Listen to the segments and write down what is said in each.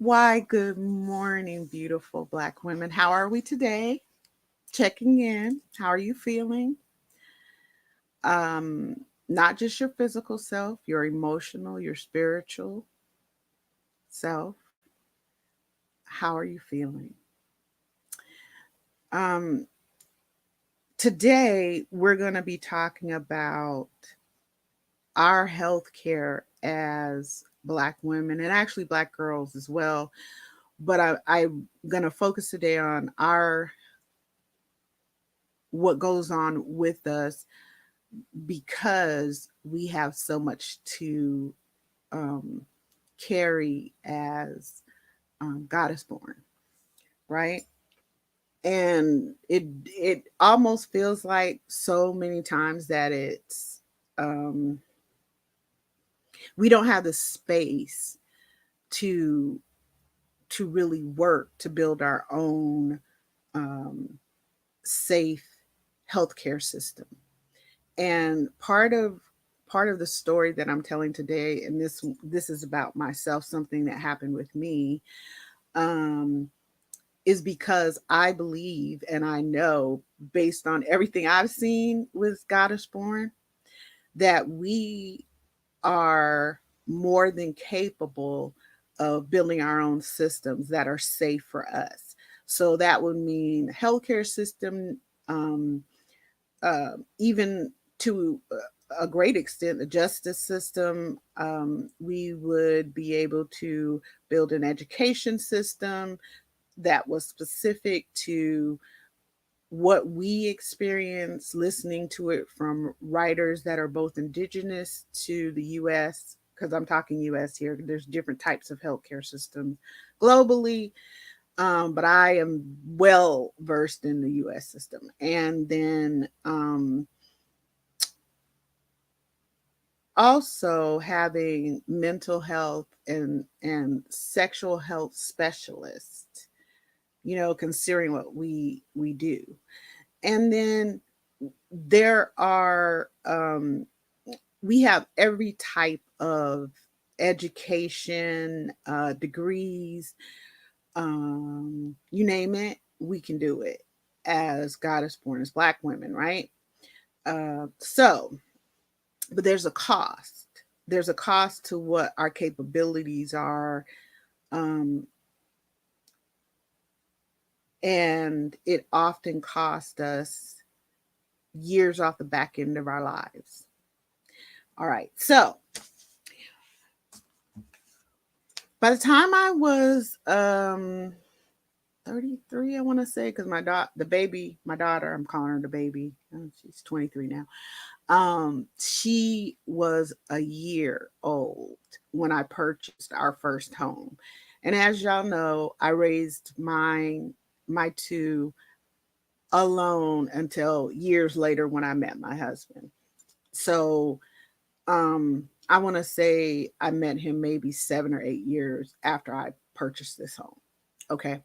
Why, good morning, beautiful Black women. How are we today? Checking in. How are you feeling? Um, Not just your physical self, your emotional, your spiritual self. How are you feeling? Um, Today, we're going to be talking about our healthcare as Black women and actually Black girls as well. But I'm going to focus today on our what goes on with us because we have so much to um, carry as goddess born, right? And it almost feels like so many times that um, we don't have the space to really work to build our own um, safe healthcare system. And part of the story that I'm telling today, and this is about myself, something that happened with me, um, is because I believe and I know, based on everything I've seen with Goddess Born, that we are more than capable of building our own systems that are safe for us. So that would mean healthcare system, um, even to a great extent, the justice system. We would be able to build an education system that was specific to what we experience, listening to it from writers that are both indigenous to the US, because I'm talking US here. There's different types of healthcare systems globally, but I am well versed in the US system. And then also having mental health and sexual health specialists, considering what we do. And then there are we have every type of education, degrees, you name it, we can do it as Goddess Born as Black women, right? So but there's a cost. There's a cost to what our capabilities are, um, and it often costs us years off the back end of our lives. All right, so by the time I was 33, I want to say, because the baby, my daughter, I'm calling her the baby. She's 23 now. She was a year old when I purchased our first home. And as y'all know, I raised my two alone until years later when I met my husband. So I want to say I met him maybe 7 or 8 years after I purchased this home. Okay.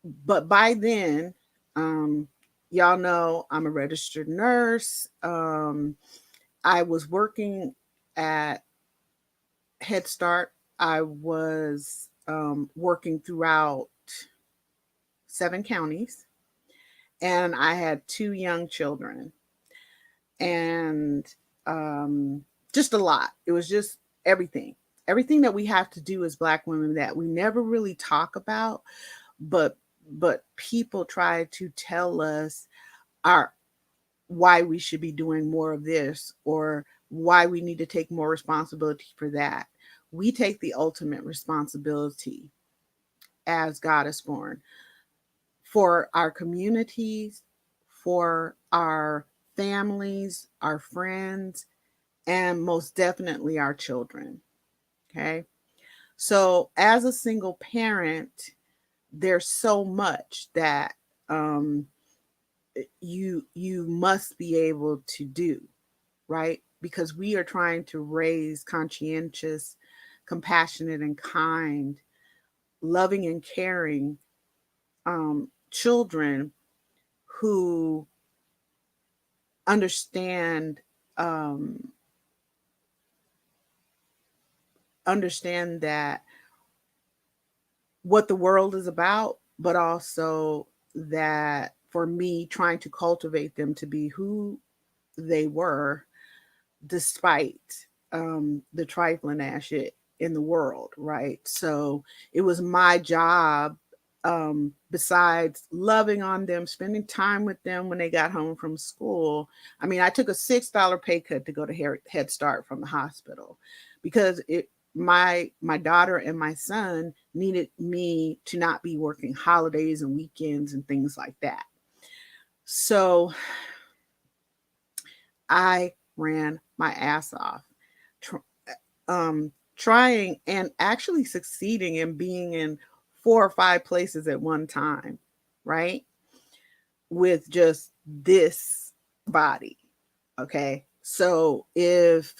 But by then, um, y'all know I'm a registered nurse. I was working at Head Start. I was working throughout 7 counties, and I had two young children, and um, just a lot. It was just everything, everything that we have to do as Black women that we never really talk about, but people try to tell us our why we should be doing more of this or why we need to take more responsibility for that. We take the ultimate responsibility as Goddess Born for our communities, for our families, our friends, and most definitely our children. Okay. So, as a single parent, there's so much that um, you must be able to do, right? Because we are trying to raise conscientious, compassionate, and kind, loving and caring children who understand um, understand that what the world is about, but also that for me, trying to cultivate them to be who they were despite the trifling ass shit in the world, right? So it was my job, besides loving on them, spending time with them when they got home from school. I mean, I took a $6 pay cut to go to Head Start from the hospital because my daughter and my son needed me to not be working holidays and weekends and things like that. So I ran my ass off, trying and actually succeeding in being in 4 or 5 places at one time, right? With just this body. Okay. So if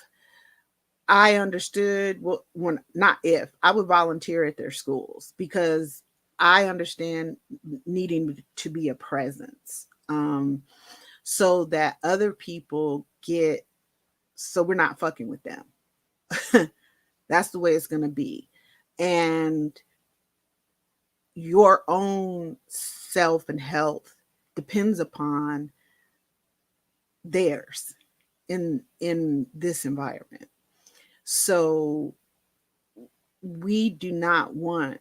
I understood, well, when not if I would volunteer at their schools because I understand needing to be a presence, so that other people get, so we're not fucking with them. That's the way it's going to be. And your own self and health depends upon theirs in this environment. So we do not want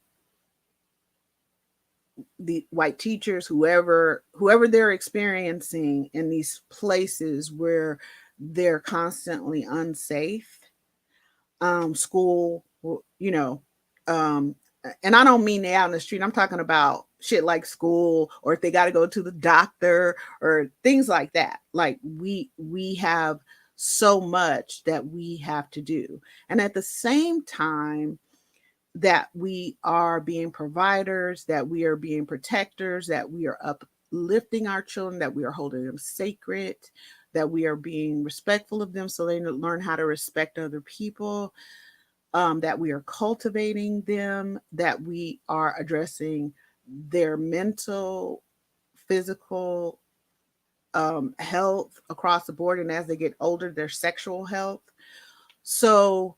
the white teachers, whoever they're experiencing in these places where they're constantly unsafe, school, you know, um, and I don't mean they out in the street. I'm talking about shit like school, or if they got to go to the doctor or things like that. Like we have so much that we have to do, and at the same time that we are being providers, that we are being protectors, that we are uplifting our children, that we are holding them sacred, that we are being respectful of them so they learn how to respect other people, that we are cultivating them, that we are addressing their mental, physical, health across the board, and as they get older, their sexual health. So,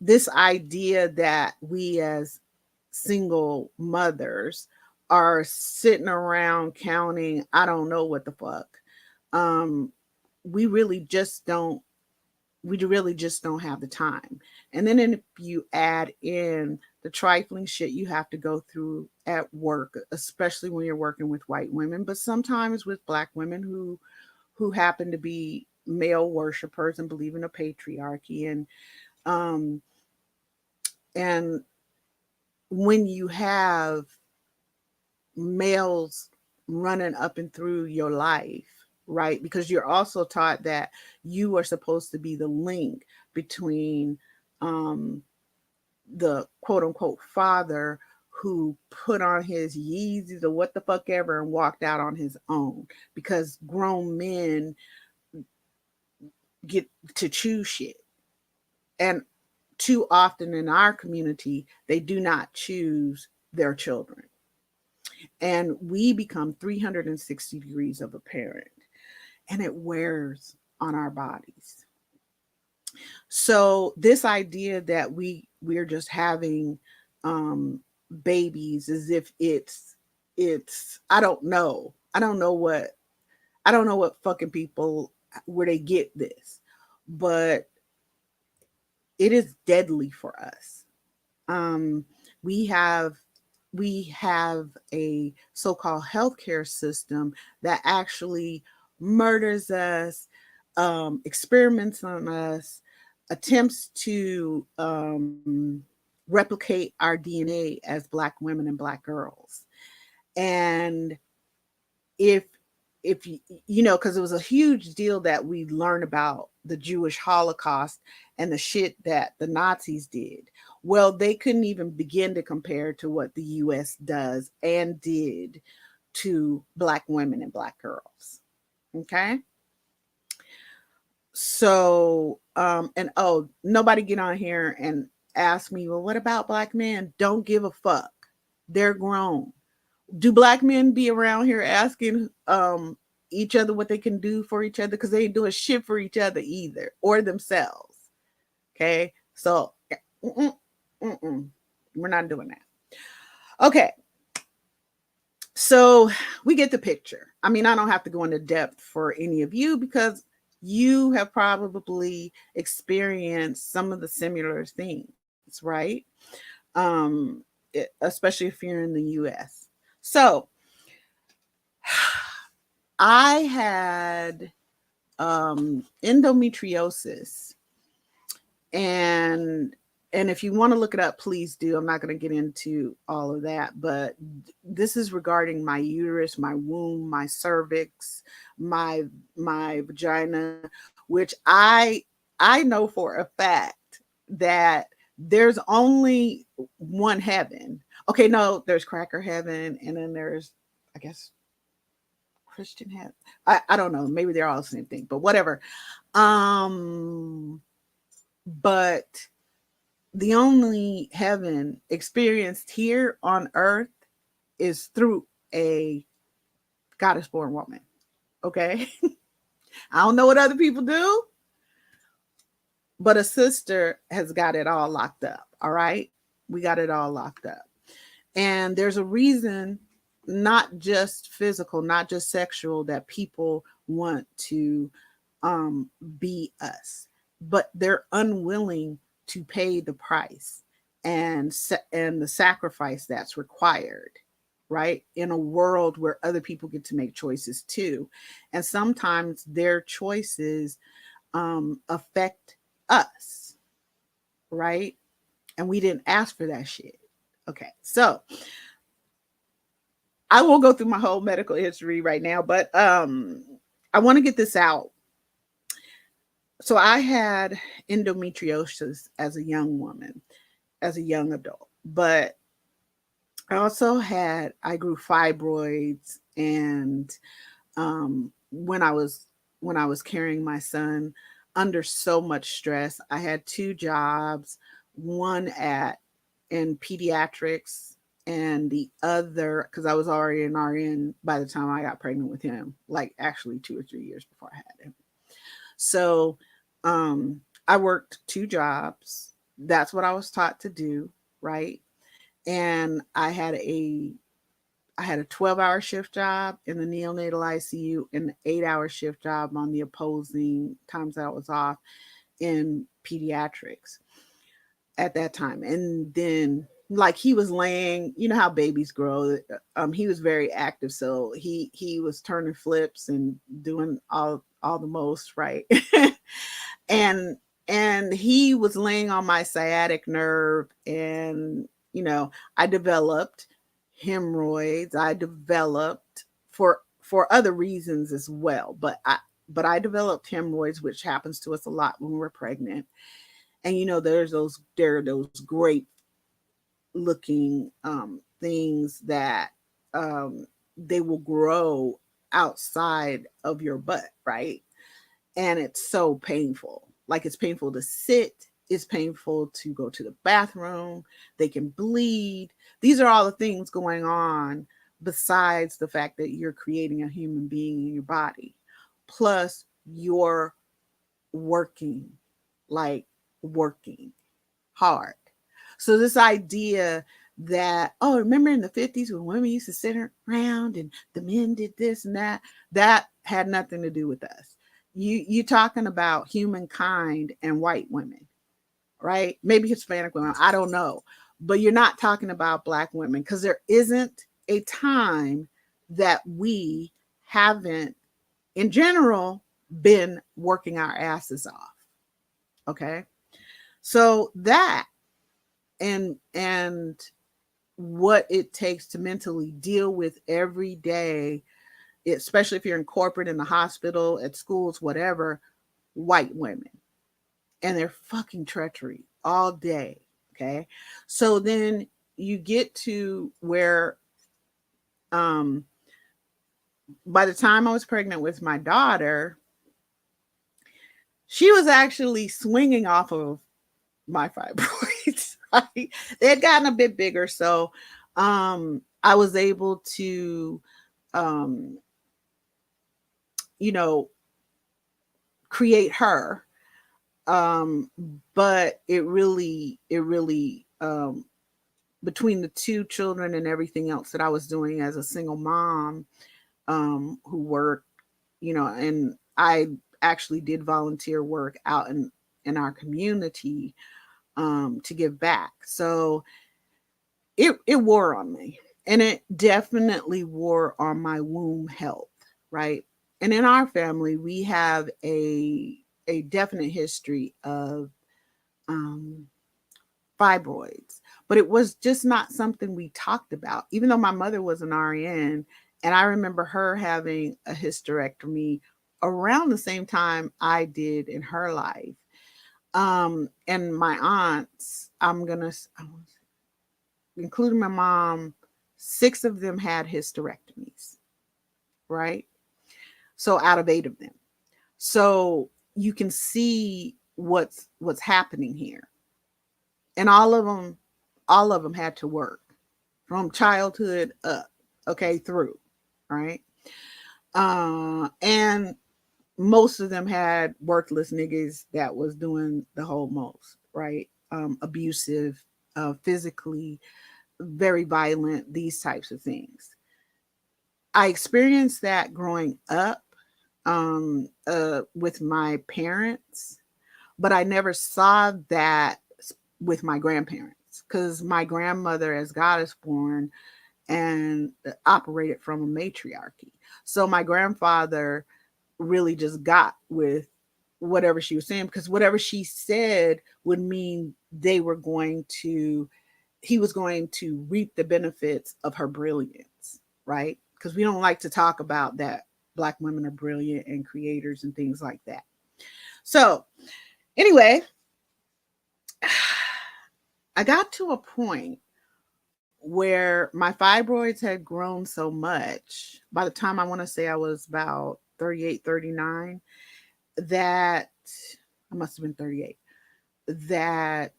this idea that we as single mothers are sitting around counting, I don't know what the fuck. Um, we really just don't we really just don't have the time. And then if you add in the trifling shit you have to go through at work, especially when you're working with white women, but sometimes with black women who happen to be male worshipers and believe in a patriarchy, um and when you have males running up and through your life, right? Because you're also taught that you are supposed to be the link between, um, the quote unquote father who put on his Yeezys or what the fuck ever and walked out on his own, because grown men get to choose shit. And too often in our community, they do not choose their children. And we become 360 degrees of a parent, and it wears on our bodies. So this idea that we're just having, um babies as if it's I don't know what fucking people, where they get this, but it is deadly for us. um we have we have a so-called healthcare system that actually murders us, experiments on us, attempts to, replicate our DNA as Black women and Black girls. And if you know, because it was a huge deal that we learned about the Jewish Holocaust and the shit that the Nazis did. Well, they couldn't even begin to compare to what the US does and did to Black women and Black girls. Okay. So, and oh, nobody get on here and ask me, well, what about Black men? Don't give a fuck. They're grown. Do Black men be around here asking, each other what they can do for each other? Because they ain't doing shit for each other either or themselves. Okay. So, mm-mm, mm-mm. We're not doing that. Okay. So we get the picture. I mean, I don't have to go into depth for any of you because you have probably experienced some of the similar things, right? Especially if you're in the US. So I had endometriosis, and if you want to look it up, please do. I'm not going to get into all of that, but this is regarding my uterus, my womb, my cervix, my vagina, which I know for a fact that there's only one heaven. Okay, no, there's cracker heaven, and then there's, I guess, Christian heaven. I don't know. Maybe they're all the same thing, but whatever. But the only heaven experienced here on earth is through a goddess born woman. Okay. I don't know what other people do, but a sister has got it all locked up. All right. We got it all locked up. And there's a reason, not just physical, not just sexual, that people want to be us, but they're unwilling to pay the price and the sacrifice that's required, right? In a world where other people get to make choices too, and sometimes their choices affect us, right? And we didn't ask for that shit. Okay, so I won't go through my whole medical history right now, but I want to get this out. So I had endometriosis as a young woman, as a young adult, but I grew fibroids, and when I was carrying my son under so much stress, I had two jobs, one in pediatrics, and the other, because I was already an RN by the time I got pregnant with him, like actually 2 or 3 years before I had him. So I worked two jobs. That's what I was taught to do, right? And I had a 12-hour shift job in the neonatal ICU and an 8-hour shift job on the opposing times that I was off in pediatrics at that time. And then, like, he was laying, you know how babies grow. He was very active, so he was turning flips and doing all the most, right? and he was laying on my sciatic nerve, and I developed hemorrhoids. I developed for other reasons as well, but I developed hemorrhoids, which happens to us a lot when we're pregnant. And there are those great looking things that they will grow outside of your butt, right? And it's so painful. Like, it's painful to sit, it's painful to go to the bathroom, they can bleed. These are all the things going on besides the fact that you're creating a human being in your body. Plus, you're working, like working hard. So this idea that, oh, remember in the 50s when women used to sit around and the men did this and that had nothing to do with us. You talking about humankind and white women, right? Maybe Hispanic women, I don't know. But you're not talking about Black women, because there isn't a time that we haven't, in general, been working our asses off. Okay. So that and what it takes to mentally deal with every day, especially if you're in corporate, in the hospital, at schools, whatever, white women and their fucking treachery all day. Okay. So then you get to where, by the time I was pregnant with my daughter, she was actually swinging off of my fibroids. Right? They had gotten a bit bigger. So I was able to, um, create her. But it really between the two children and everything else that I was doing as a single mom, who worked, and I actually did volunteer work out in our community, to give back. So it wore on me, and it definitely wore on my womb health, right? And in our family, we have a definite history of um, fibroids, but it was just not something we talked about. Even though my mother was an RN, and I remember her having a hysterectomy around the same time I did in her life. And my aunts, including my mom, 6 of them had hysterectomies, right? So out of 8 of them. So you can see what's happening here. And all of them had to work from childhood up, okay, through, right? And most of them had worthless niggas that was doing the whole most, right? Abusive, physically, very violent, these types of things. I experienced that growing up, with my parents, but I never saw that with my grandparents, because my grandmother, as God is born, and operated from a matriarchy. So my grandfather really just got with whatever she was saying, because whatever she said would mean he was going to reap the benefits of her brilliance, right? Because we don't like to talk about that Black women are brilliant and creators and things like that. So, anyway, I got to a point where my fibroids had grown so much by the time I want to say I was about 38, 39, that I must have been 38, that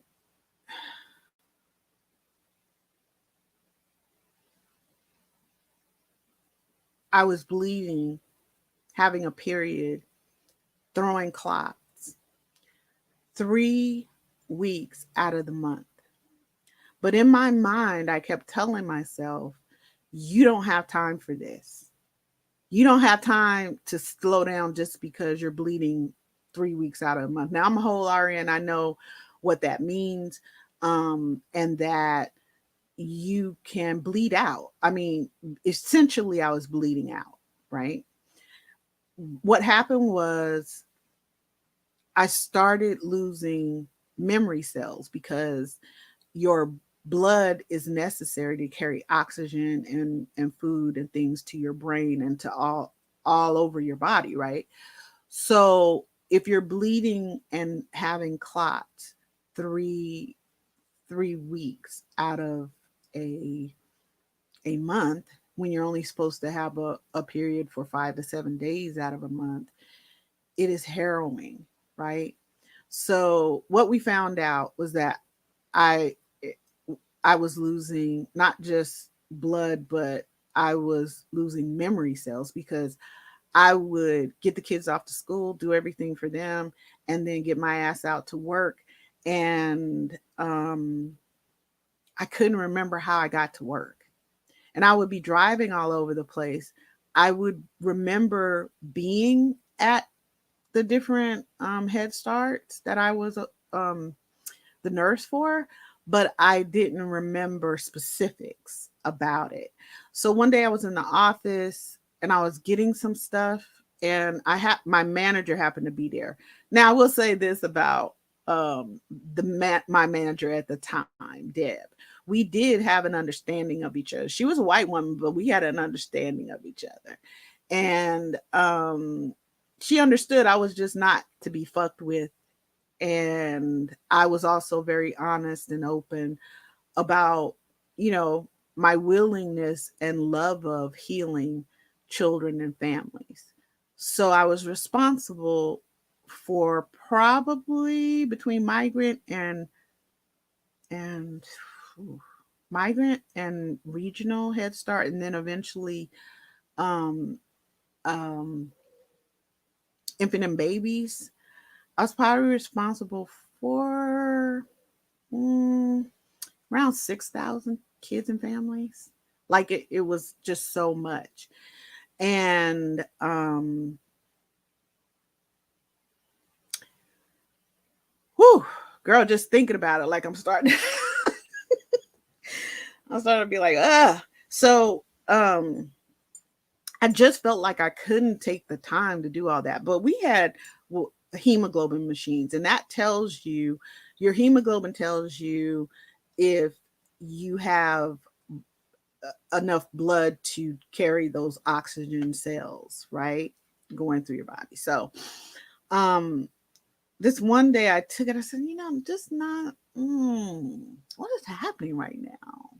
I was bleeding, having a period, throwing clots 3 weeks out of the month. But in my mind, I kept telling myself, you don't have time for this. You don't have time to slow down just because you're bleeding 3 weeks out of a month. Now, I'm a whole RN. I know what that means, and that you can bleed out. I mean, essentially, I was bleeding out, right? What happened was I started losing memory cells, because your blood is necessary to carry oxygen and food and things to your brain and to all over your body, right? So if you're bleeding and having clots three 3 weeks out of a a month, when you're only supposed to have a period for 5 to 7 days out of a month, it is harrowing, right? So what we found out was that I I was losing not just blood, but I was losing memory cells, because I would get the kids off to school, do everything for them, and then get my ass out to work. And I couldn't remember how I got to work. And I would be driving all over the place. I would remember being at the different Head Starts that I was um, the nurse for, but I didn't remember specifics about it. So one day I was in the office and I was getting some stuff, and my manager happened to be there. Now I will say this about my manager at the time, Deb. We did have an understanding of each other. She was a white woman, but we had an understanding of each other. And she understood I was just not to be fucked with, and I was also very honest and open about, my willingness and love of healing children and families. So I was responsible for probably between and whew, migrant and regional Head Start, and then eventually um, um, infant and babies. I was probably responsible for mm, around 6,000 kids and families. Like it was just so much. And whew, girl, just thinking about it, like I'm starting I'm starting to be like, so I just felt like I couldn't take the time to do all that. But we had hemoglobin machines, and that tells you, your hemoglobin tells you if you have enough blood to carry those oxygen cells, right? Going through your body. So, this one day I took it, I said, I'm just not, what is happening right now?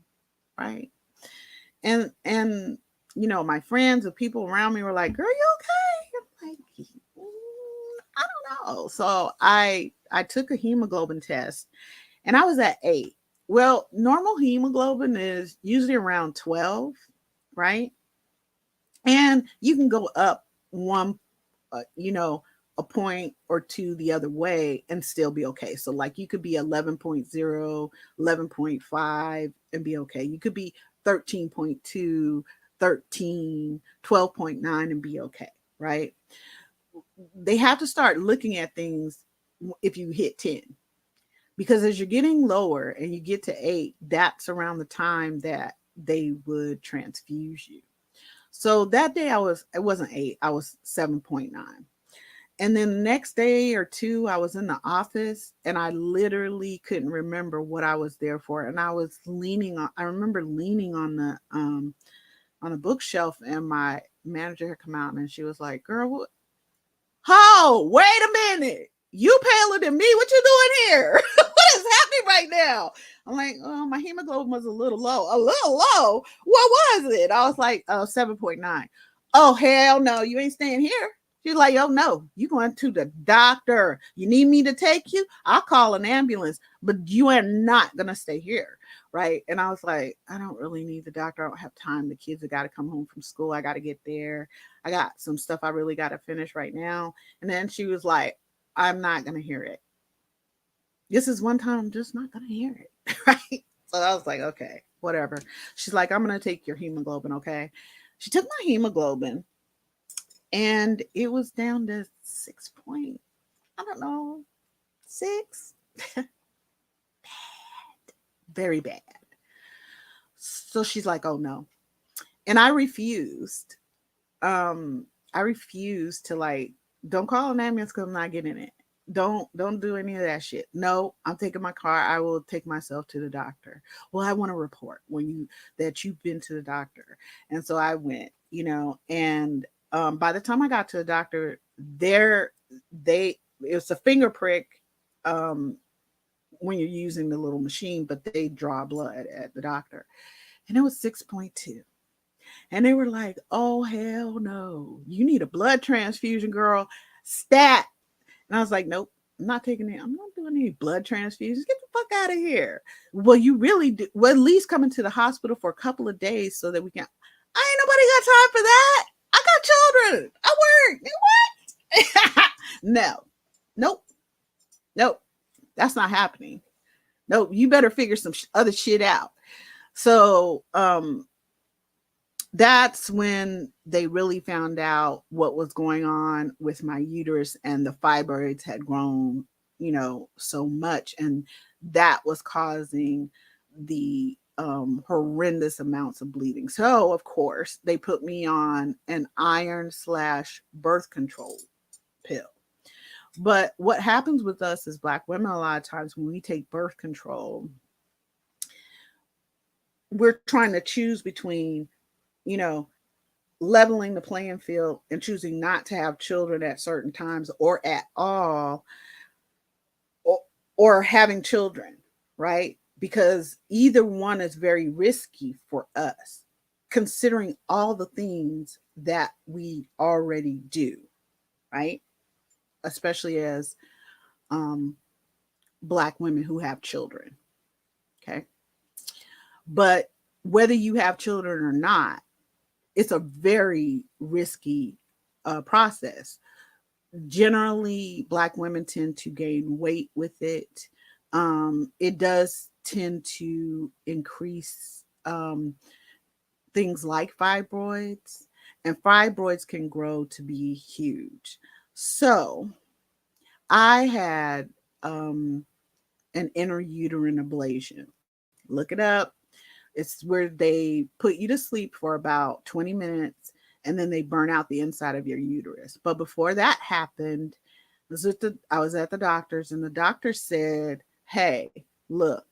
Right. And my friends, the people around me were like, "Girl, you okay?" I'm like, I don't know. So I took a hemoglobin test, and I was at 8. Well, normal hemoglobin is usually around 12, right? And you can go up one, a point or two the other way and still be okay. So like you could be 11.0, 11.5 and be okay. You could be 13.2, 13, 12.9 and be okay, right? They have to start looking at things if you hit 10, because as you're getting lower and you get to 8, that's around the time that they would transfuse you. So that day it wasn't 8, I was 7.9. And then the next day or two, I was in the office and I literally couldn't remember what I was there for. And I remember leaning on a bookshelf, and my manager had come out and she was like, "Girl, what? Oh, wait a minute. You paler than me. What you doing here? What is happening right now?" I'm like, "Oh, my hemoglobin was a little low." "A little low? What was it?" I was like, "Oh, 7.9. "Oh, hell no. You ain't staying here." She's like, "Oh, no. You going to the doctor. You need me to take you? I'll call an ambulance, but you are not going to stay here." Right. And I was like, "I don't really need the doctor. I don't have time. The kids have got to come home from school. I got to get there. I got some stuff I really got to finish right now." And then she was like, "I'm not going to hear it. This is one time I'm just not going to hear it." Right. So I was like, "Okay, whatever." She's like, "I'm going to take your hemoglobin." Okay. She took my hemoglobin and it was down to 6 point, I don't know, 6. Very bad. So she's like, "Oh no." And I refused. I refused to, like, "Don't call an ambulance because I'm not getting it. Don't do any of that shit. No, I'm taking my car. I will take myself to the doctor." "Well, I want to report that you've been to the doctor." And so I went, and by the time I got to the doctor, it was a finger prick, um, when you're using the little machine, but they draw blood at the doctor, and it was 6.2. And they were like, "Oh, hell no. You need a blood transfusion, girl. Stat." And I was like, "Nope, I'm not taking it. I'm not doing any blood transfusions. Get the fuck out of here." "Well, you really do. Well, at least come into the hospital for a couple of days so that we can." "I ain't nobody got time for that. I got children. I work." What? No. Nope. Nope. That's not happening. Nope. You better figure some other shit out. So, that's when they really found out what was going on with my uterus, and the fibroids had grown, so much, and that was causing the horrendous amounts of bleeding. So of course they put me on an iron/birth control pill. But what happens with us as Black women a lot of times when we take birth control, we're trying to choose between, you know, leveling the playing field and choosing not to have children at certain times or at all, or, or having children, right? Because either one is very risky for us, considering all the things that we already do, right? Especially as um, Black women who have children, okay? But whether you have children or not, it's a very risky process. Generally, Black women tend to gain weight with it. It does tend to increase things like fibroids, and fibroids can grow to be huge. So I had an intrauterine ablation. Look it up. It's where they put you to sleep for about 20 minutes and then they burn out the inside of your uterus. But before that happened, I was at the doctor's and the doctor said, "Hey, look,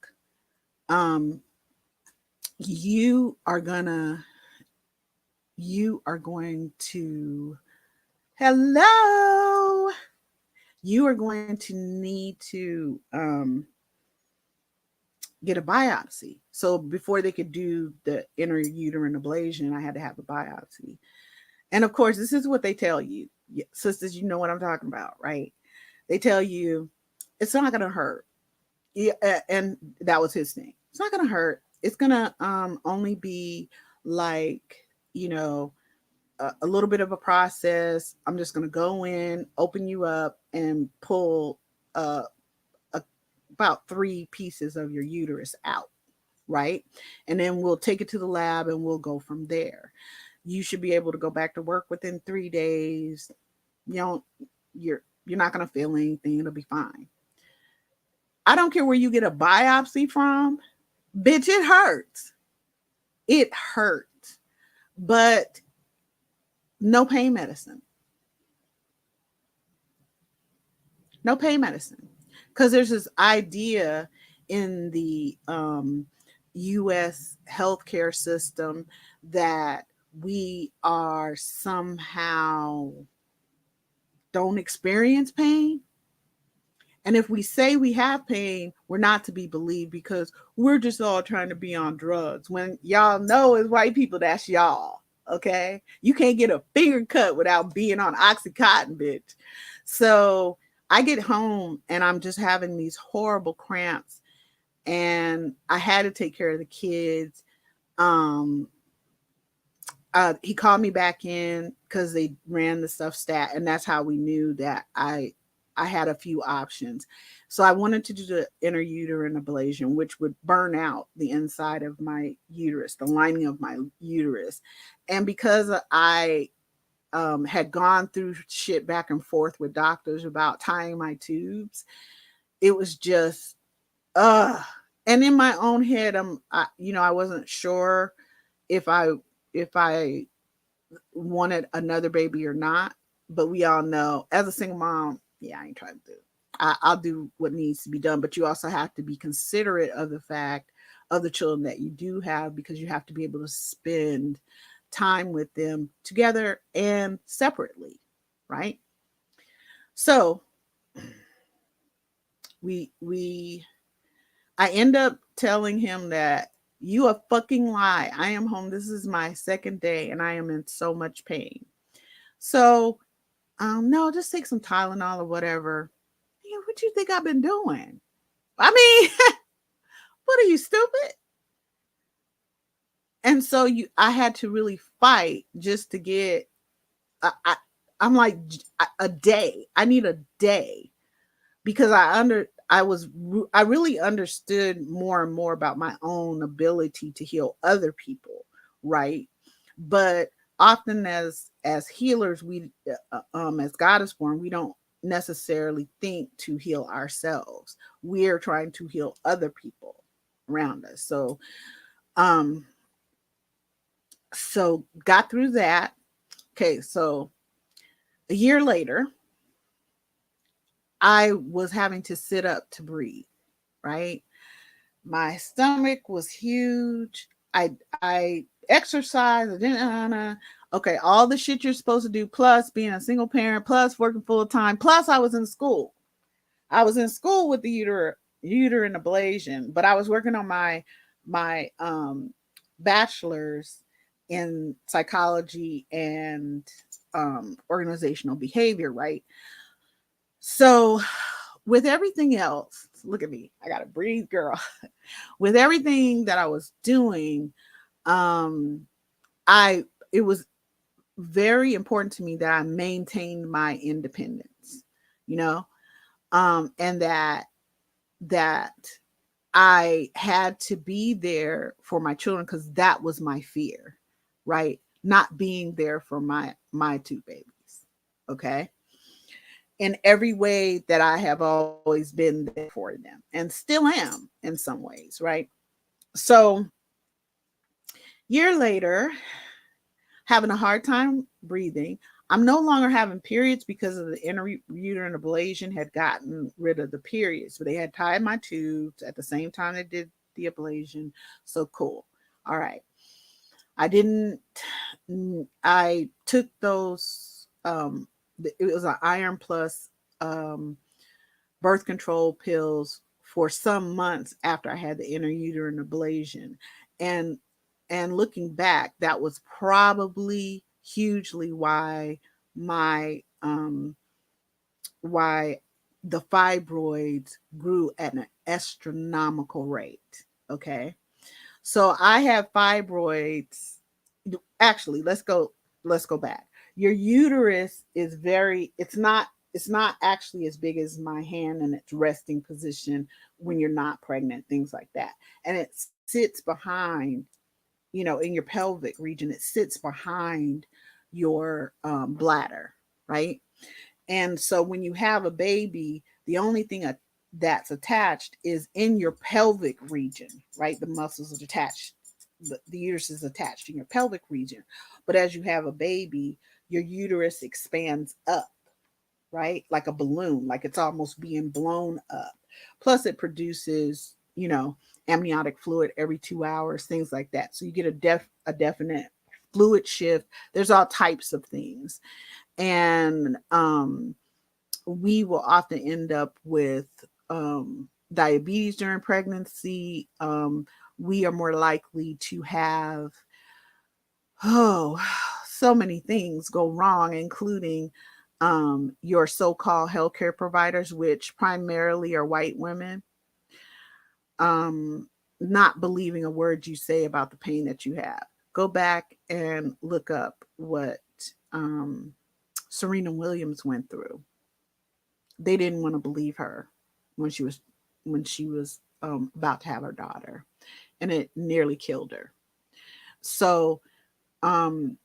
um, you are gonna, you are going to, hello, you are going to need to get a biopsy." So before they could do the intrauterine ablation, I had to have a biopsy. And of course, this is what they tell you. Sisters, you know what I'm talking about, right? They tell you it's not going to hurt. Yeah, and that was his thing. It's not going to hurt. It's going to only be like, you know, a little bit of a process. I'm just going to go in, open you up, and pull uh, about 3 pieces of your uterus out, right? And then we'll take it to the lab and we'll go from there. You should be able to go back to work within 3 days. You don't, you're not going to feel anything. It'll be fine. I don't care where you get a biopsy from. Bitch, it hurts. It hurts. But no pain medicine. No pain medicine. Because there's this idea in the US healthcare system that we are somehow don't experience pain. And if we say we have pain, we're not to be believed because we're just all trying to be on drugs. When y'all know as white people, that's y'all. Okay. You can't get a finger cut without being on Oxycontin, bitch. So I get home and I'm just having these horrible cramps and I had to take care of the kids. He called me back in because they ran the stuff stat, and that's how we knew that I had a few options. So I wanted to do the intrauterine ablation, which would burn out the inside of my uterus, the lining of my uterus. And because I had gone through shit back and forth with doctors about tying my tubes, it was just, and in my own head, I wasn't sure if I wanted another baby or not. But we all know, as a single mom, yeah, I ain't trying to do. I'll do what needs to be done, but you also have to be considerate of the fact of the children that you do have, because you have to be able to spend time with them together and separately, right? So I end up telling him that you a fucking lie. I am home. This is my second day and I am in so much pain. So, no, just take some Tylenol or whatever. Yeah, what do you think I've been doing? I mean, what are you, stupid? And so I had to really fight just to get, I'm like a day. I need a day because I really understood more and more about my own ability to heal other people, right? But often as healers, we as God is born, we don't necessarily think to heal ourselves. We're trying to heal other people around us. So got through that. Okay, so a year later, I was having to sit up to breathe, right? My stomach was huge. I exercised. I didn't. Okay, all the shit you're supposed to do, plus being a single parent, plus working full time, plus I was in school. I was in school with the uterine ablation, but I was working on my bachelor's in psychology and organizational behavior, right? So with everything else, look at me. I gotta breathe, girl. With everything that I was doing, it was very important to me that I maintained my independence, you know, and that I had to be there for my children because that was my fear, right? Not being there for my two babies. Okay. In every way that I have always been there for them and still am in some ways, right? So, year later, having a hard time breathing. I'm no longer having periods because of the intrauterine ablation had gotten rid of the periods. So they had tied my tubes at the same time they did the ablation. So cool. All right. I didn't I took those it was an iron plus um birth control pills for some months after I had the intrauterine ablation. And looking back, that was probably hugely my why the fibroids grew at an astronomical rate. Okay. So I have fibroids. Actually, let's go back. Your uterus is very it's not actually as big as my hand in its resting position when you're not pregnant, things like that. And it sits behind, in your pelvic region, it sits behind your bladder, right? And so when you have a baby, the only thing that's attached is in your pelvic region, right? The muscles are attached, the uterus is attached in your pelvic region. But as you have a baby, your uterus expands up, right? Like a balloon, like it's almost being blown up. Plus, it produces, amniotic fluid every 2 hours, things like that. So you get a definite fluid shift. There's all types of things. And we will often end up with diabetes during pregnancy. We are more likely to have, oh, so many things go wrong, including your so-called healthcare providers, which primarily are white women, um, not believing a word you say about the pain that you have. Go back and look up what um, Serena Williams went through. They didn't want to believe her when she was about to have her daughter, and it nearly killed her. So um,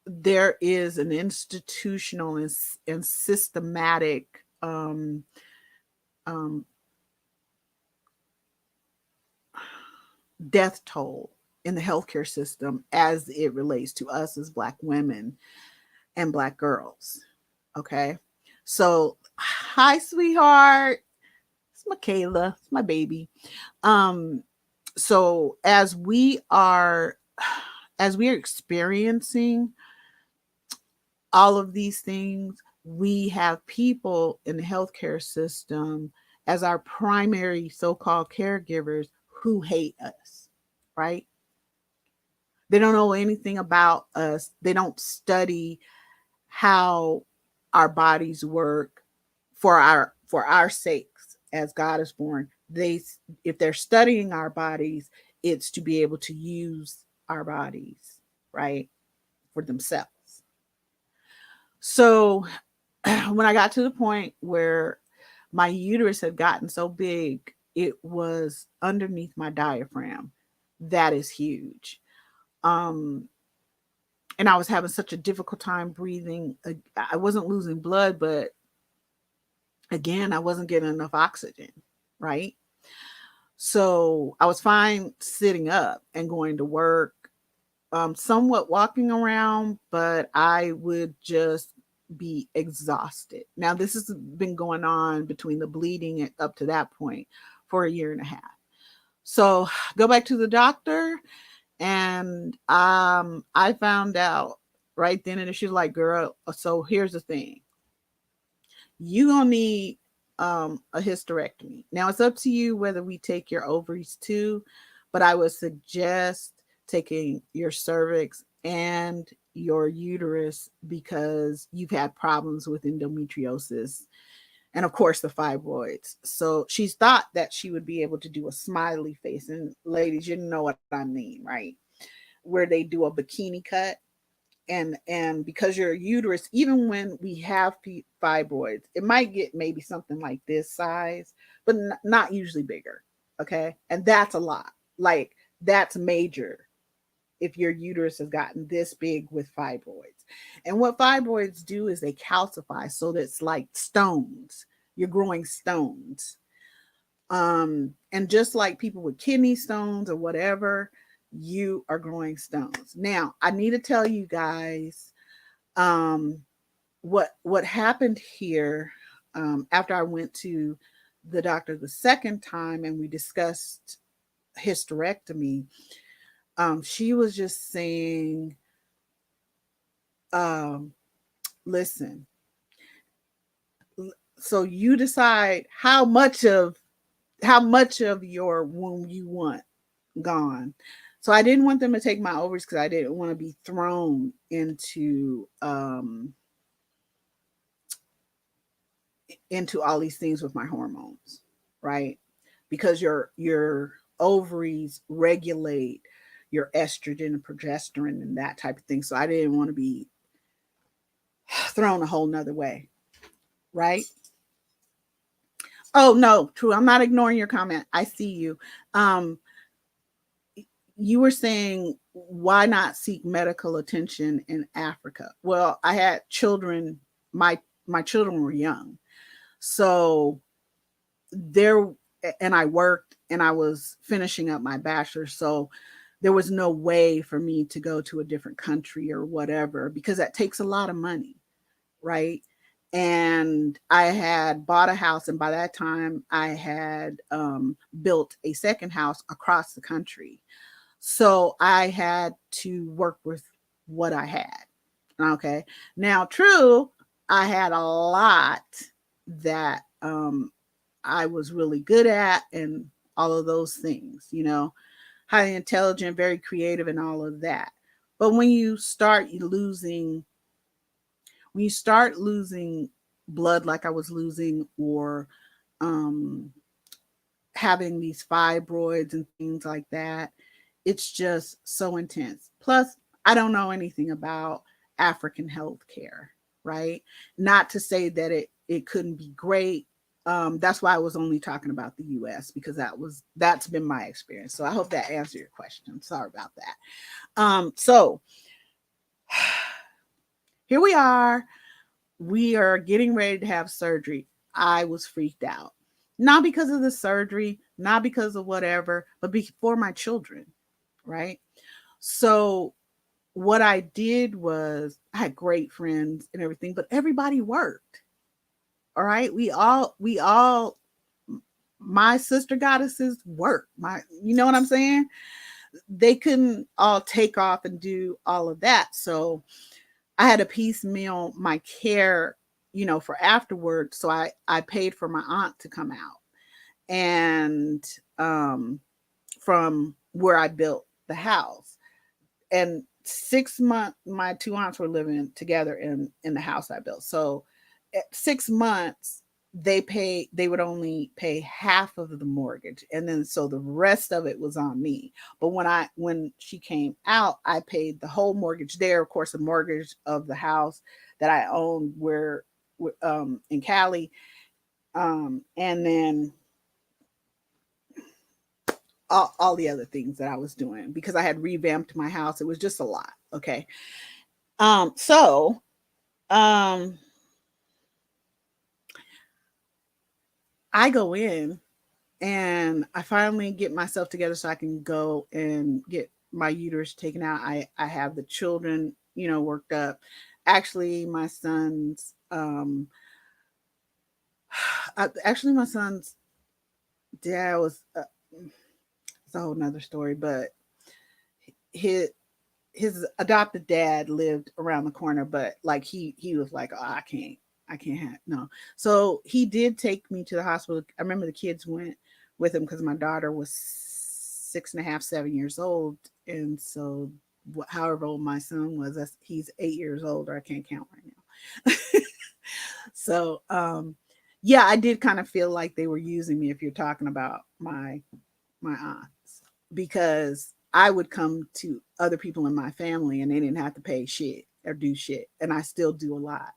there is an institutional and systematic um, death toll in the healthcare system as it relates to us as Black women and Black girls. Okay. So, hi, sweetheart. It's Michaela. It's my baby. Um, so as we are experiencing all of these things, we have people in the healthcare system as our primary so-called caregivers who hate us, right? They don't know anything about us. They don't study how our bodies work for our sakes as God is born. If they're studying our bodies, it's to be able to use our bodies, right, for themselves. So when I got to the point where my uterus had gotten so big, it was underneath my diaphragm. That is huge. Um, and I was having such a difficult time breathing. I wasn't losing blood, but again, I wasn't getting enough oxygen, right? So I was fine sitting up and going to work, somewhat walking around, but I would just be exhausted. Now, this has been going on between the bleeding and up to that point for a year and a half. So go back to the doctor, and I found out right then and there. She's like, "Girl, so here's the thing. You gonna need a hysterectomy. Now it's up to you whether we take your ovaries too, but I would suggest taking your cervix and your uterus because you've had problems with endometriosis and of course the fibroids." So she thought that she would be able to do a smiley face. And ladies, you know what I mean, right? Where they do a bikini cut. And because your uterus, even when we have fibroids, it might get maybe something like this size, but not usually bigger. Okay, and that's a lot. Like, that's major if your uterus has gotten this big with fibroids. And what fibroids do is they calcify, so that's like stones. You're growing stones. And just like people with kidney stones or whatever, you are growing stones. Now, I need to tell you guys um what happened here. After I went to the doctor the second time and we discussed hysterectomy, she was just saying, um, listen, so you decide how much of your womb you want gone. So I didn't want them to take my ovaries because I didn't want to be thrown into all these things with my hormones, right? Because your ovaries regulate your estrogen and progesterone and that type of thing. So I didn't want to be thrown a whole nother way, right? Oh no, true. I'm not ignoring your comment. I see you. Um, you were saying, why not seek medical attention in Africa? Well, I had children. My children were young, so there, and I worked and I was finishing up my bachelor's, so there was no way for me to go to a different country or whatever, because that takes a lot of money, right? And I had bought a house, and by that time I had built a second house across the country. So I had to work with what I had. Okay. Now, true, I had a lot that I was really good at, and all of those things, highly intelligent, very creative, and all of that. But when you start losing blood like I was losing, or um, having these fibroids and things like that, it's just so intense. Plus, I don't know anything about African healthcare, right? Not to say that it couldn't be great. That's why I was only talking about the US, because that's been my experience. So I hope that answered your question. Sorry about that. So here we are. We are getting ready to have surgery. I was freaked out. Not because of the surgery, not because of whatever, but before my children, right? So what I did was, I had great friends and everything, but everybody worked. All right. We all my sister goddesses work. You know what I'm saying? They couldn't all take off and do all of that. So I had to piecemeal my care, for afterwards. So I paid for my aunt to come out, and from where I built the house. And 6 months, my two aunts were living together in the house I built. So at 6 months, they would only pay half of the mortgage, and then so the rest of it was on me. But when she came out, I paid the whole mortgage there, of course, the mortgage of the house that I owned, where in Cali, and then all the other things that I was doing, because I had revamped my house. It was just a lot. Okay. So I go in, and I finally get myself together so I can go and get my uterus taken out. I have the children, worked up. Actually, my son's my son's dad was it's a whole nother story, but his his adopted dad lived around the corner, but like he was like, oh, I can't have no. So he did take me to the hospital. I remember the kids went with him because my daughter was 6.5, 7 years old, and so however old my son was, he's 8 years older. I can't count right now. So yeah, I did kind of feel like they were using me, if you're talking about my aunts, because I would come to other people in my family and they didn't have to pay shit. or do shit. And I still do a lot,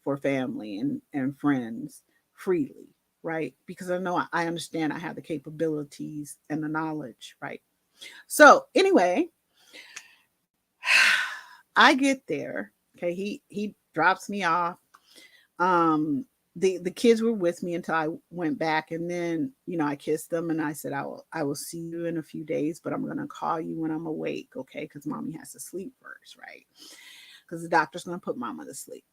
for family and friends freely, right? Because I know I understand I have the capabilities and the knowledge, right? So anyway, I get there. Okay, he drops me off. The kids were with me until I went back, and then I kissed them and I said I will see you in a few days, but I'm gonna call you when I'm awake, okay? Because mommy has to sleep first, right? Because the doctor's gonna put mama to sleep.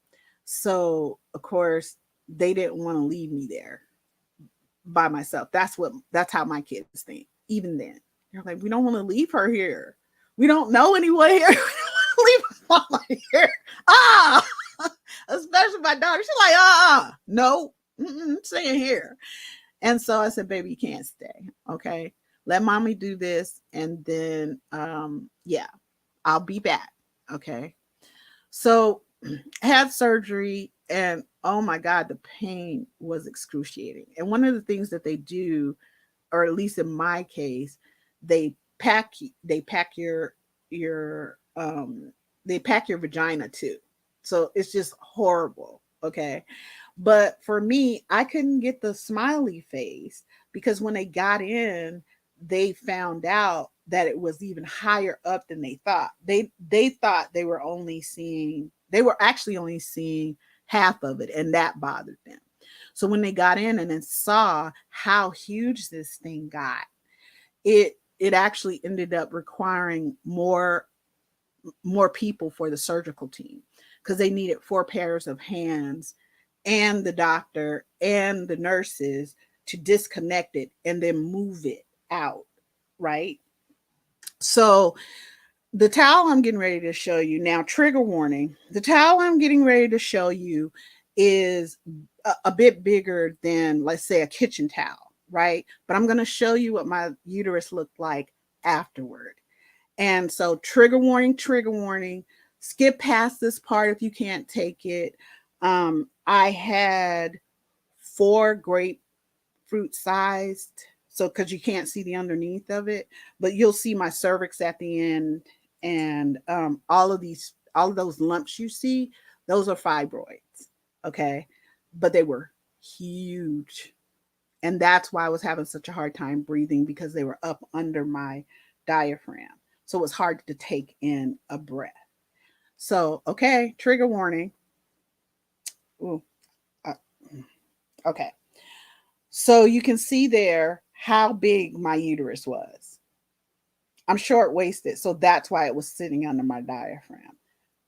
So of course they didn't want to leave me there by myself. That's how my kids think. Even then, they're like, we don't want to leave her here. We don't know anyone here. We don't want to leave mama here. Ah, especially my daughter. She's like, no, staying here. And so I said, baby, you can't stay. Okay. Let mommy do this. And then, yeah, I'll be back. Okay. So had surgery, and oh my God, the pain was excruciating. And one of the things that they do, or at least in my case, they pack your they pack your vagina too. So it's just horrible. Okay. But for me, I couldn't get the smiley face because when they got in, they found out that it was even higher up than they thought. They thought they were actually only seeing half of it, and that bothered them. So when they got in and then saw how huge this thing got, it actually ended up requiring more people for the surgical team because they needed 4 pairs of hands and the doctor and the nurses to disconnect it and then move it out, right? So the towel I'm getting ready to show you now, trigger warning, the towel I'm getting ready to show you is a bit bigger than, let's say, a kitchen towel, right? But I'm going to show you what my uterus looked like afterward. And so, trigger warning, trigger warning. Skip past this part if you can't take it. I had 4 grapefruit sized, so because you can't see the underneath of it, but you'll see my cervix at the end, and all of those lumps you see, those are fibroids, okay? But they were huge, and that's why I was having such a hard time breathing because they were up under my diaphragm. So it was hard to take in a breath. So, okay, trigger warning. Ooh, uh, okay. So you can see there how big my uterus was. I'm short waisted, so that's why it was sitting under my diaphragm.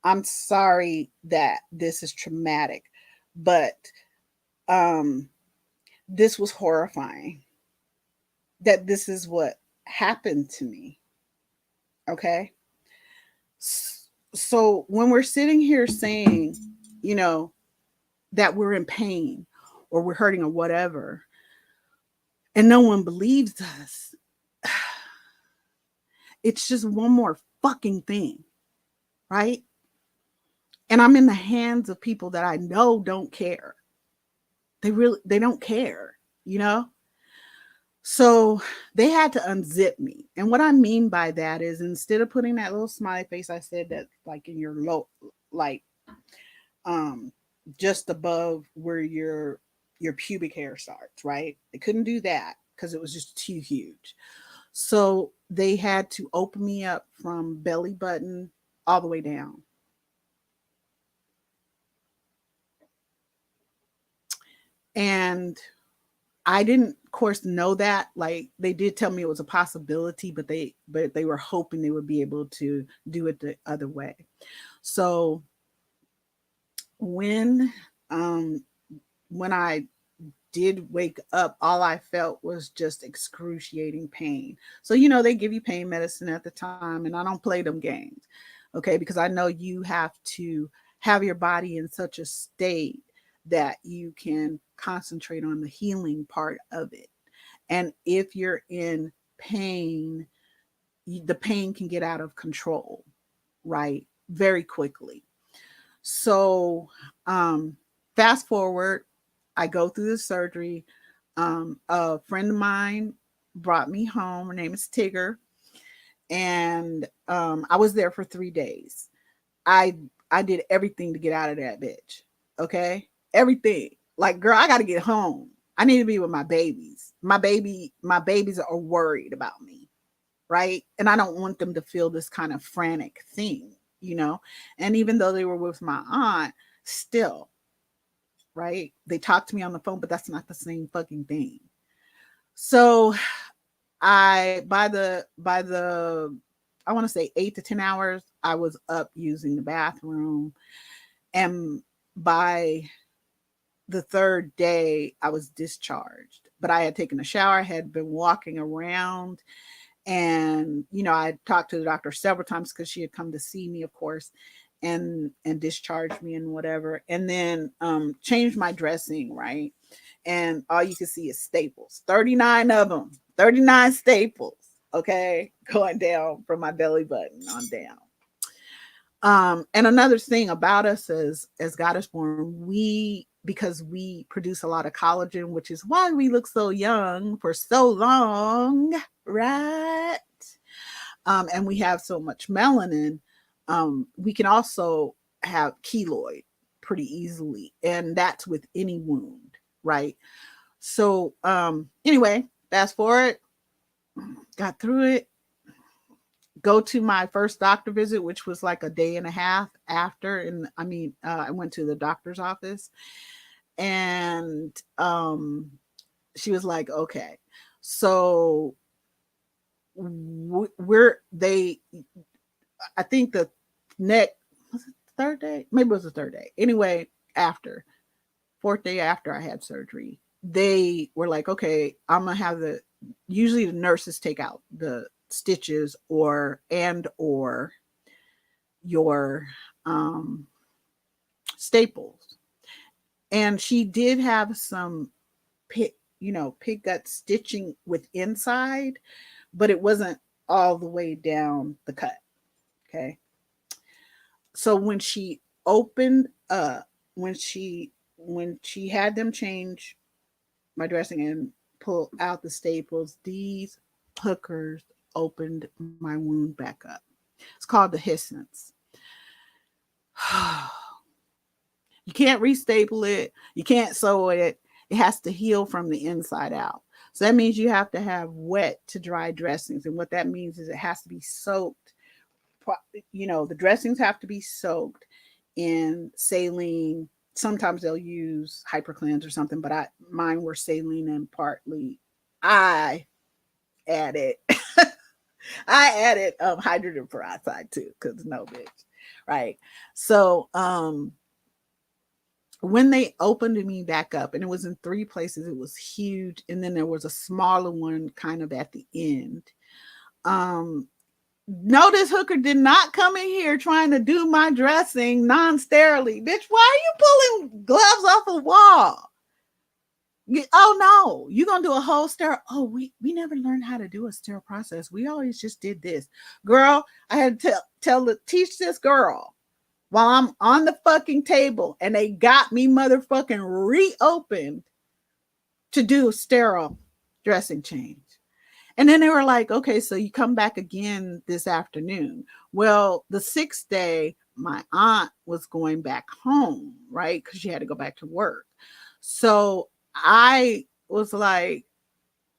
I'm sorry that this is traumatic, but um, this was horrifying that this is what happened to me. Okay. So when we're sitting here saying, you know, that we're in pain or we're hurting or whatever, and no one believes us, it's just one more fucking thing, right? And I'm in the hands of people that I know don't care. They don't care, you know? So they had to unzip me. And what I mean by that is instead of putting that little smiley face, I said that like in your low, like um just above where your pubic hair starts, right? They couldn't do that because it was just too huge. So they had to open me up from belly button all the way down. And I didn't, of course, know that. Like they did tell me it was a possibility, but they were hoping they would be able to do it the other way. So when um when I did wake up, all I felt was just excruciating pain. So they give you pain medicine at the time, and I don't play them games, okay? Because I know you have to have your body in such a state that you can concentrate on the healing part of it. And if you're in pain, the pain can get out of control, right? Very quickly. So, fast forward, I go through the surgery. A friend of mine brought me home. Her name is Tigger. And I was there for 3 days. I did everything to get out of that bitch. Okay? Everything. Like, girl, I gotta get home. I need to be with my babies. My babies are worried about me, right? And I don't want them to feel this kind of frantic thing, you know? And even though they were with my aunt, still, right? They talked to me on the phone, but that's not the same fucking thing. So I by the I want to say 8 to 10 hours, I was up using the bathroom. And by the third day, I was discharged. But I had taken a shower, I had been walking around, and I talked to the doctor several times because she had come to see me, of course, and discharged me and whatever, and then changed my dressing, right? And all you can see is staples, 39 of them, 39 staples, okay, going down from my belly button on down. And another thing about us as Goddess Born, because we produce a lot of collagen, which is why we look so young for so long, right? And we have so much melanin, we can also have keloid pretty easily, and that's with any wound, right? So anyway, fast forward, got through it. Go to my first doctor visit, which was like a day and a half after, and I went to the doctor's office, and she was like, okay, so I think the next, was it the third day? Maybe it was the third day. Anyway, after fourth day after I had surgery, they were like, okay, I'm gonna have usually the nurses take out the stitches or your staples. And she did have some pig gut stitching with inside, but it wasn't all the way down the cut. Okay. So when she opened when she had them change my dressing and pull out the staples, these hookers opened my wound back up. It's called dehiscence. You can't restaple it. You can't sew it. It has to heal from the inside out. So that means you have to have wet to dry dressings. And what that means is it has to be soaked. The dressings have to be soaked in saline. Sometimes they'll use hypercleanse or something, but mine were saline, and partly I added hydrogen peroxide too, because no bitch, right? So when they opened me back up, and it was in 3 places, it was huge, and then there was a smaller one kind of at the end. No, this hooker did not come in here trying to do my dressing non-sterilely. Bitch, why are you pulling gloves off a wall? Oh no, you're gonna do a whole sterile. Oh, we never learned how to do a sterile process. We always just did this. Girl, I had to teach this girl while I'm on the fucking table, and they got me motherfucking reopened to do a sterile dressing change. And then they were like, okay, so you come back again this afternoon. Well, the 6th day, my aunt was going back home, right? Because she had to go back to work. So I was like,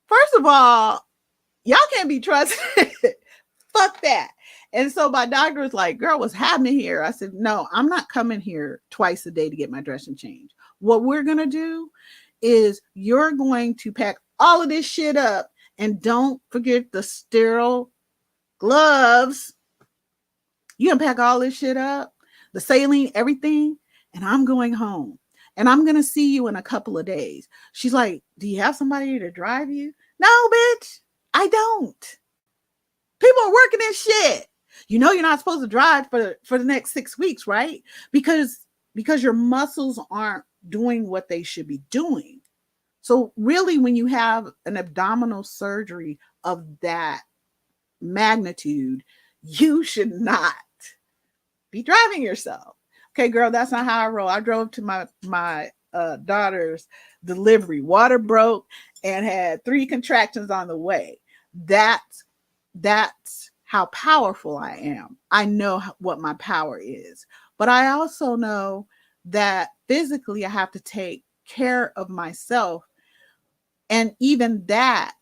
first of all, y'all can't be trusted. Fuck that. And so my doctor was like, girl, what's happening here? I said, no, I'm not coming here twice a day to get my dressing changed. What we're going to do is you're going to pack all of this shit up, and don't forget the sterile gloves. You can pack all this shit up, the saline, everything, and I'm going home. And I'm going to see you in a couple of days. She's like, do you have somebody to drive you? No, bitch, I don't. People are working this shit. You're not supposed to drive for the next 6 weeks, right? Because your muscles aren't doing what they should be doing. So really, when you have an abdominal surgery of that magnitude, you should not be driving yourself. Okay, girl, that's not how I roll. I drove to my daughter's delivery. Water broke and had 3 contractions on the way. That's how powerful I am. I know what my power is. But I also know that physically I have to take care of myself. And even that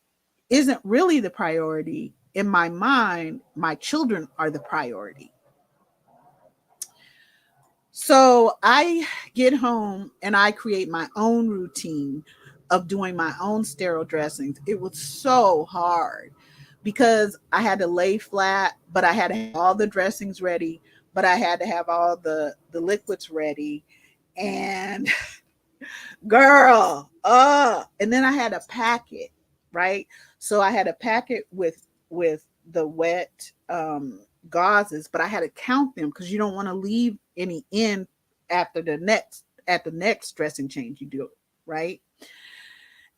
isn't really the priority. In my mind, my children are the priority. So I get home and I create my own routine of doing my own sterile dressings. It was so hard because I had to lay flat, but I had to have all the dressings ready, but I had to have all the liquids ready. And girl, and then I had to pack it, right? So I had to pack it with the wet gauzes, but I had to count them because you don't want to leave any in after the next dressing change you do, right?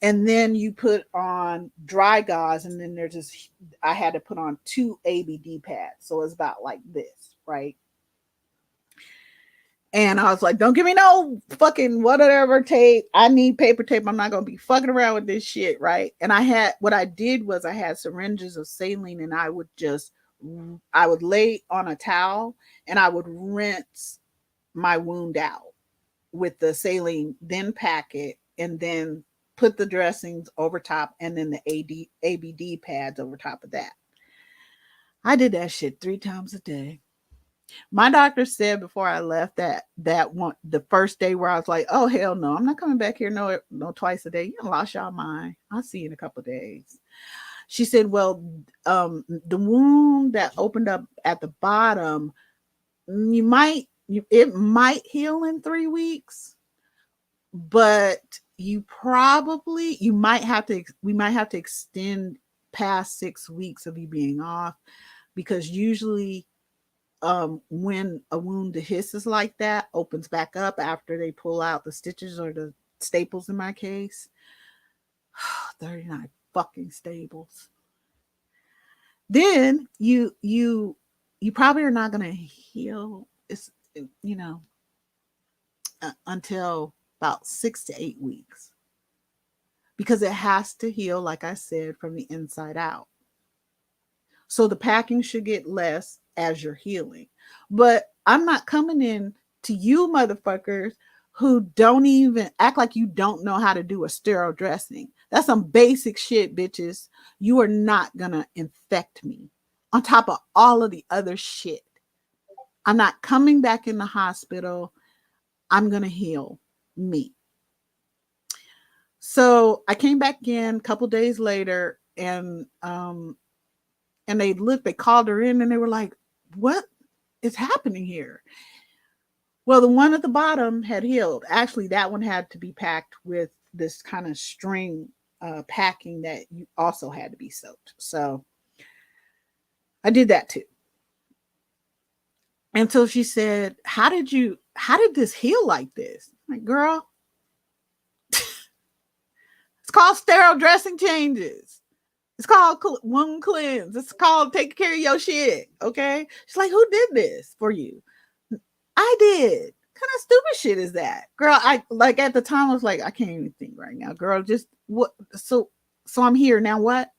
And then you put on dry gauze, and then there's this. I had to put on 2 ABD pads, so it's about like this, right? And I was like, don't give me no fucking whatever tape. I need paper tape. I'm not going to be fucking around with this shit. Right. And what I did was I had syringes of saline, and I would lay on a towel and I would rinse my wound out with the saline, then pack it, and then put the dressings over top, and then the ABD pads over top of that. I did that shit 3 times a day. My doctor said before I left that one, the first day where I was like, oh hell no, I'm not coming back here no twice a day. You lost your mind. I'll see you in a couple of days. She said, well, the wound that opened up at the bottom, it might heal in 3 weeks, but we might have to extend past 6 weeks of you being off, because usually when a wound dehisces like that, opens back up after they pull out the stitches or the staples in my case. 39 fucking staples. Then you probably are not going to heal, it's until about 6 to 8 weeks, because it has to heal, like I said, from the inside out. So the packing should get less as you're healing. But I'm not coming in to you motherfuckers who don't even act like you don't know how to do a sterile dressing. That's some basic shit, bitches. You are not going to infect me on top of all of the other shit. I'm not coming back in the hospital. I'm going to heal me. So I came back in a couple days later, and they called her in, and they were like, what is happening here? Well, the one at the bottom had healed. Actually, that one had to be packed with this kind of string packing that you also had to be soaked. So I did that too. And so she said, how did this heal like this? I'm like, girl, it's called sterile dressing changes. It's called wound cleanse. It's called taking care of your shit. Okay. She's like, who did this for you? I did. What kind of stupid shit is that? Girl, I like at the time I was like, I can't even think right now. Girl, just what so I'm here. Now what?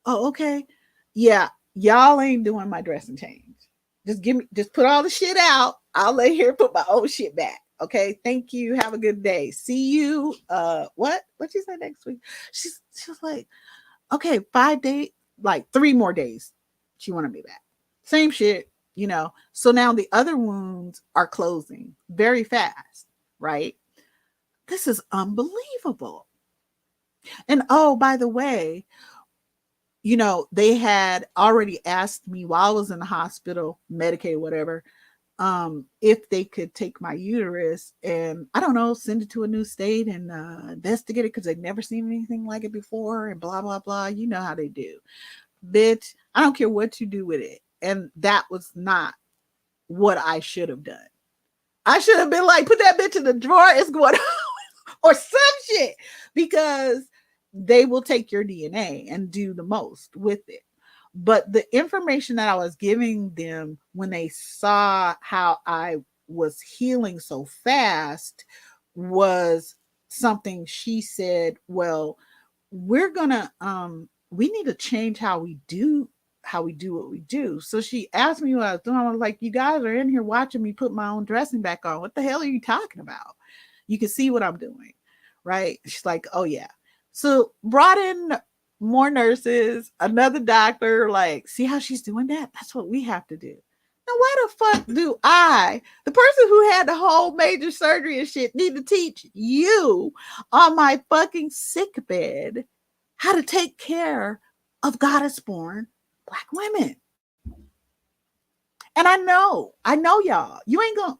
Oh, okay. Yeah, y'all ain't doing my dressing change. Just put all the shit out. I'll lay here and put my old shit back. Okay. Thank you. Have a good day. See you. What she said next week? She was like, okay, 5 days, like 3 more days. She wanted me back. Same shit. So now the other wounds are closing very fast, right? This is unbelievable. And oh, by the way, they had already asked me while I was in the hospital, Medicaid, whatever, if they could take my uterus and, I don't know, send it to a new state and investigate it, because they've never seen anything like it before, and blah, blah, blah. You know how they do. Bitch, I don't care what you do with it. And that was not what I should have done. I should have been like, put that bitch in the drawer, it's going or some shit, because they will take your DNA and do the most with it. But the information that I was giving them when they saw how I was healing so fast was something. She said, well, we need to change how we do how we do what we do. So she asked me what I was doing. I was like, you guys are in here watching me put my own dressing back on. What the hell are you talking about? You can see what I'm doing, right? She's like, oh yeah. So brought in more nurses, another doctor, like, see how she's doing that? That's what we have to do. Now, why the fuck do I, the person who had the whole major surgery and shit, need to teach you on my fucking sick bed how to take care of goddess born Black women? And I know y'all, you ain't gonna,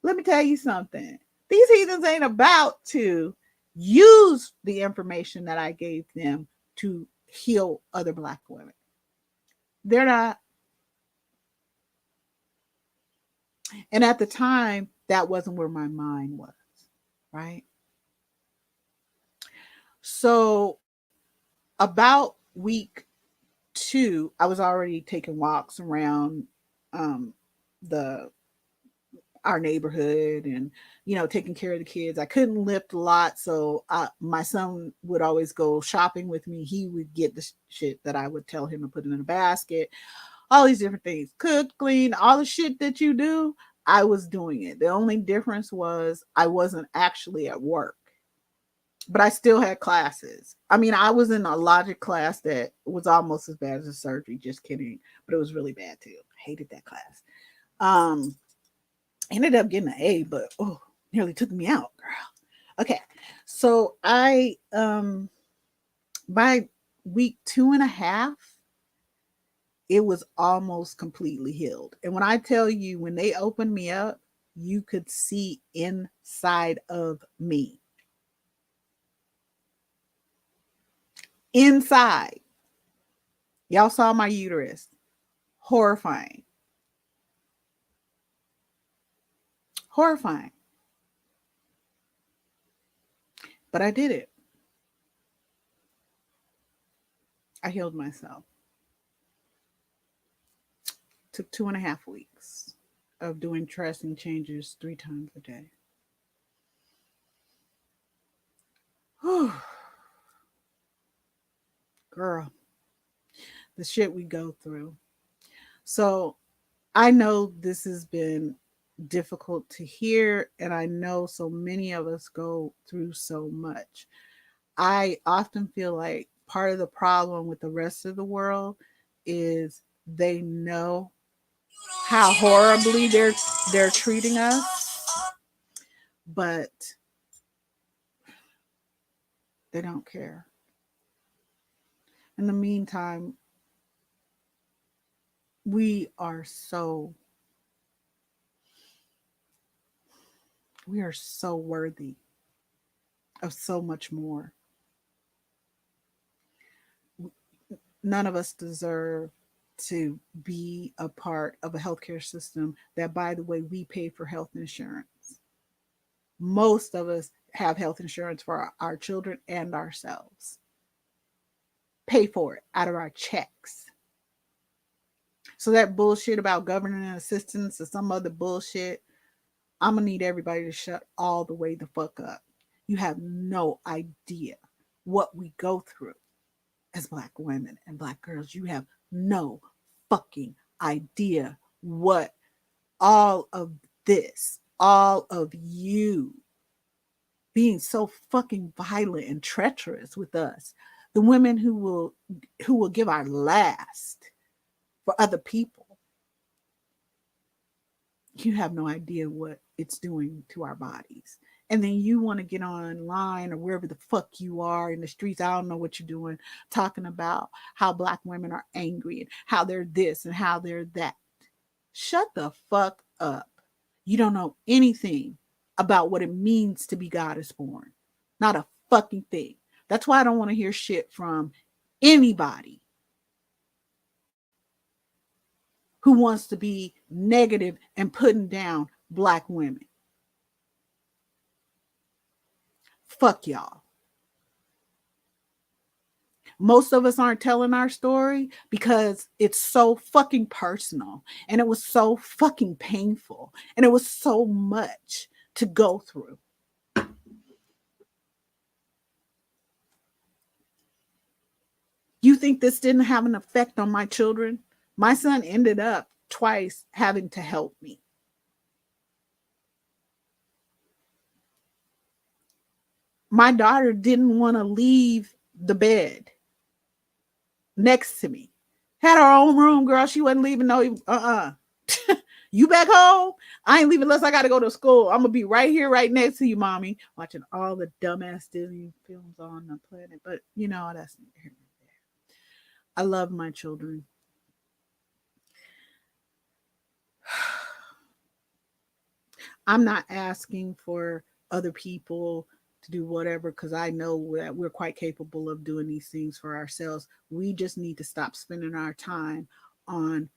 let me tell you something. These heathens ain't about to use the information that I gave them to heal other Black women. They're not. And at the time, that wasn't where my mind was, right? So about week 2, I was already taking walks around the our neighborhood and taking care of the kids. I couldn't lift a lot, so my son would always go shopping with me. He would get the shit that I would tell him to put in a basket, all these different things, cook, clean, all the shit that you do. I was doing it. The only difference was I wasn't actually at work, but I still had classes. I mean, I was in a logic class that was almost as bad as a surgery. Just kidding. But it was really bad too. I hated that class. Ended up getting an A, but nearly took me out, girl. Okay. So I by week 2.5, it was almost completely healed. And when I tell you, when they opened me up, you could see inside of me. Inside. Y'all saw my uterus. Horrifying. Horrifying. But I did it. I healed myself. Took 2.5 weeks of doing dressing changes 3 times a day. Whew. Girl, the shit we go through. So I know this has been difficult to hear, and I know so many of us go through so much. I often feel like part of the problem with the rest of the world is they know how horribly they're treating us, but they don't care. In the meantime, we are so worthy of so much more. None of us deserve to be a part of a healthcare system that, by the way, we pay for health insurance. Most of us have health insurance for our children and ourselves. Pay for it out of our checks. So that bullshit about government assistance or some other bullshit, I'm going to need everybody to shut all the way the fuck up. You have no idea what we go through as Black women and Black girls. You have no fucking idea what all of this, all of you being so fucking violent and treacherous with us, the women who will give our last for other people. You have no idea what it's doing to our bodies. And then you want to get online or wherever the fuck you are in the streets, I don't know what you're doing, talking about how Black women are angry and how they're this and how they're that. Shut the fuck up. You don't know anything about what it means to be goddess born. Not a fucking thing. That's why I don't want to hear shit from anybody who wants to be negative and putting down Black women. Fuck y'all. Most of us aren't telling our story because it's so fucking personal and it was so fucking painful and it was so much to go through. You think this didn't have an effect on my children? My son ended up twice having to help me. My daughter didn't want to leave the bed next to me. Had her own room, girl. She wasn't leaving. No, you back home? I ain't leaving unless I got to go to school. I'm gonna be right here, right next to you, mommy, watching all the dumbass Disney films on the planet. But you know, that's here. I love my children. I'm not asking for other people to do whatever because I know that we're quite capable of doing these things for ourselves. We just need to stop spending our time on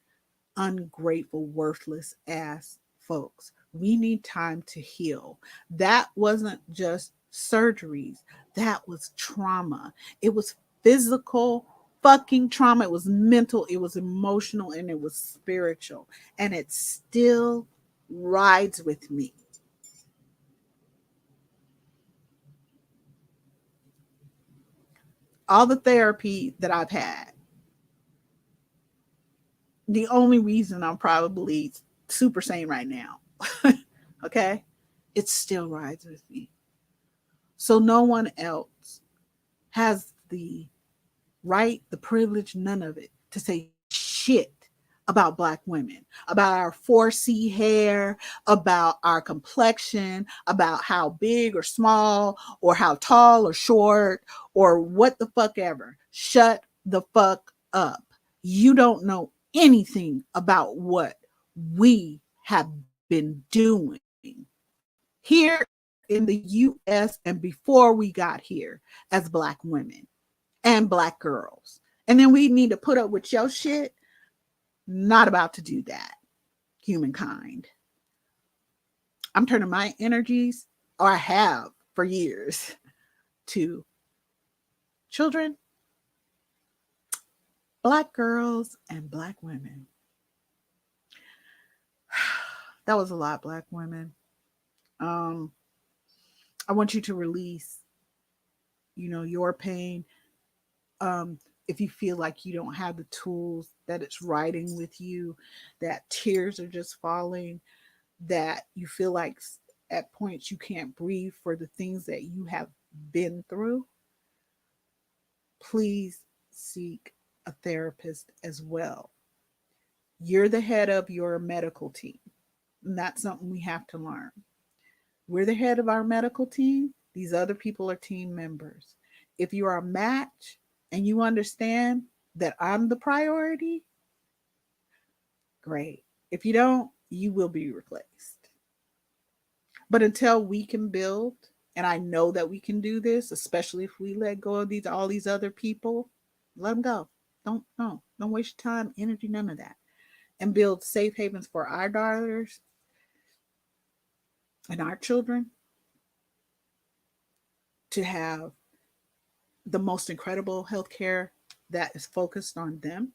ungrateful, worthless ass folks. We need time to heal. That wasn't just surgeries, that was trauma. It was physical fucking trauma. It was mental, it was emotional, and it was spiritual. And it still rides with me. All the therapy that I've had, the only reason I'm probably super sane right now, okay, it still rides with me. So no one else has the right, the privilege, none of it to say shit about Black women, about our 4C hair, about our complexion, about how big or small, or how tall or short, or what the fuck ever. Shut the fuck up. You don't know anything about what we have been doing here in the US and before we got here as Black women and Black girls. And then we need to put up with your shit. Not about to do that, humankind. I'm turning my energies, or I have for years, to children, Black girls, and Black women. That was a lot, Black women. Um, I want you to release, your pain. If you feel like you don't have the tools, that it's riding with you, that tears are just falling, that you feel like at points you can't breathe for the things that you have been through, please seek a therapist as well. You're the head of your medical team, and that's something we have to learn. We're the head of our medical team. These other people are team members. If you are a match and you understand that I'm the priority, great. If you don't, you will be replaced. But until we can build, and I know that we can do this, especially if we let go of all these other people, let them go. Don't waste your time, energy, none of that. And build safe havens for our daughters and our children to have the most incredible healthcare that is focused on them.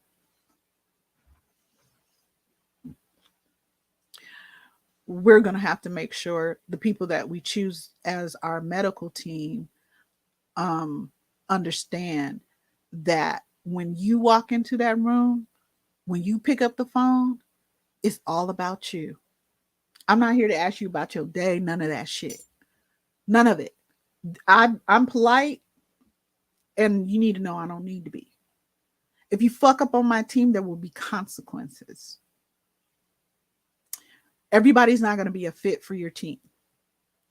We're going to have to make sure the people that we choose as our medical team um, understand that when you walk into that room, when you pick up the phone, it's all about you. I'm not here to ask you about your day, none of that shit. None of it. I'm polite, and you need to know I don't need to be. If you fuck up on my team, there will be consequences. Everybody's not going to be a fit for your team.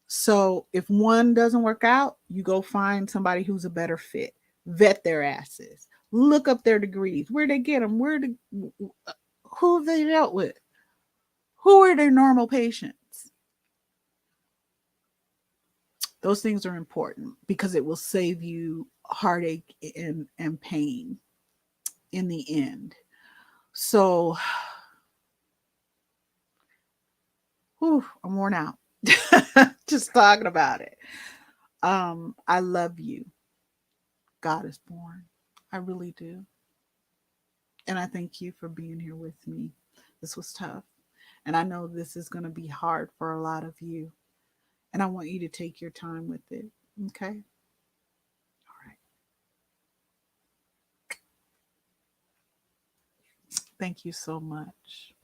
So if one doesn't work out, you go find somebody who's a better fit. Vet their asses. Look up their degrees. Where they get them? Who have they dealt with? Who are their normal patients? Those things are important because it will save you heartache and pain in the end. So, I'm worn out just talking about it. I love you. God is born. I really do. And I thank you for being here with me. This was tough. And I know this is going to be hard for a lot of you. And I want you to take your time with it. Okay? All right. Thank you so much.